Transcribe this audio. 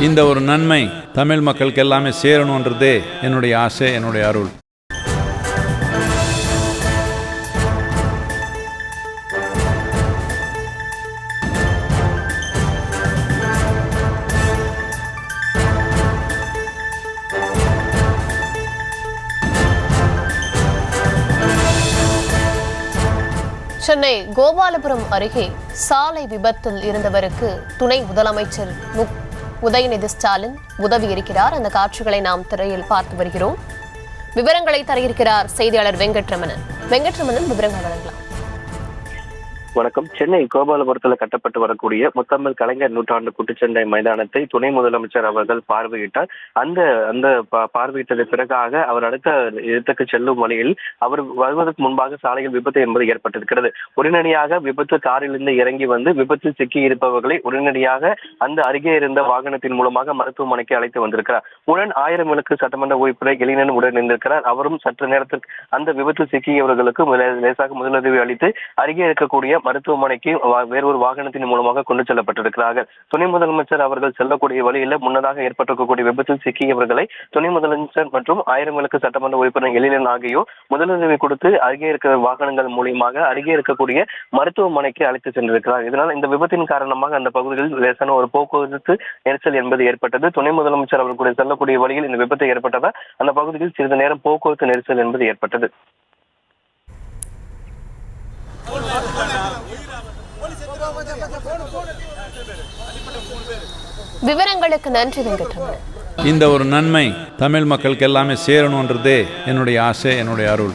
இந்த ஒரு நன்மை தமிழ் மக்களுக்கு எல்லாமே சேரணுன்றதே என்னுடைய ஆசை, என்னுடைய அருள். சென்னை கோபாலபுரம் அருகே சாலை விபத்தில் இருந்தவருக்கு துணை முதலமைச்சர் உதயநிதி ஸ்டாலின் உதவி இருக்கிறார். அந்த காட்சிகளை நாம் திரையில் பார்த்து வருகிறோம். விவரங்களை தர இருக்கிறார் செய்தியாளர் வெங்கட்ரமணன். விவரங்கள் வழங்கலாம். வணக்கம். சென்னை கோபாலபுரத்தில் கட்டப்பட்டு வரக்கூடிய முத்தமிழ் கலைஞர் நூற்றாண்டு குத்துச்சண்டை மைதானத்தை துணை முதலமைச்சர் அவர்கள் பார்வையிட்டார். அந்த பார்வையிட்டது பிறகாக அவர் அடுத்த இடத்துக்கு செல்லும் வழியில் அவர் வருவதற்கு முன்பாக சாலையில் விபத்து என்பது ஏற்பட்டிருக்கிறது. உடனடியாக விபத்து காரிலிருந்து இறங்கி வந்து விபத்தில் சிக்கி இருப்பவர்களை உடனடியாக அந்த அருகே இருந்த வாகனத்தின் மூலமாக மருத்துவமனைக்கு அழைத்து வந்திருக்கிறார். உடன் 1000 விளக்கு சட்டமன்ற உறுப்பினர் எழிலன் உடன் இருந்திருக்கிறார். அவரும் சற்று நேரத்திற்கு அந்த விபத்தில் சிக்கியவர்களுக்கு லேசாக முதலுதவி அளித்து அருகே இருக்கக்கூடிய மருத்துவமனைக்கு வேறொரு வாகனத்தின் மூலமாக கொண்டு செல்லப்பட்டிருக்கிறார்கள். துணை முதலமைச்சர் அவர்கள் செல்லக்கூடிய வழியில் முன்னதாக ஏற்பட்டிருக்கக்கூடிய விபத்தில் சிக்கியவர்களை துணை முதலமைச்சர் மற்றும் 1000 விளக்கு சட்டமன்ற உறுப்பினர் எழிலன் ஆகியோர் முதலுதவி கொடுத்து அருகே இருக்கிற வாகனங்கள் மூலியமாக அருகே இருக்கக்கூடிய மருத்துவமனைக்கு அழைத்து சென்றிருக்கிறார். இதனால் இந்த விபத்தின் காரணமாக அந்த பகுதியில் லேசான ஒரு போக்குவரத்து நெரிசல் என்பது ஏற்பட்டது. துணை முதலமைச்சர் அவர்களுடைய செல்லக்கூடிய வழியில் இந்த விபத்து ஏற்பட்டதால் அந்த பகுதியில் சிறிது நேரம் போக்குவரத்து நெரிசல் என்பது ஏற்பட்டது. விவரங்களுக்கு நன்றி வெங்கட்ரமணன். இந்த ஒரு நன்மை தமிழ் மக்களுக்கு எல்லாமே சேரணுன்றதே என்னுடைய ஆசை, என்னுடைய அருள்.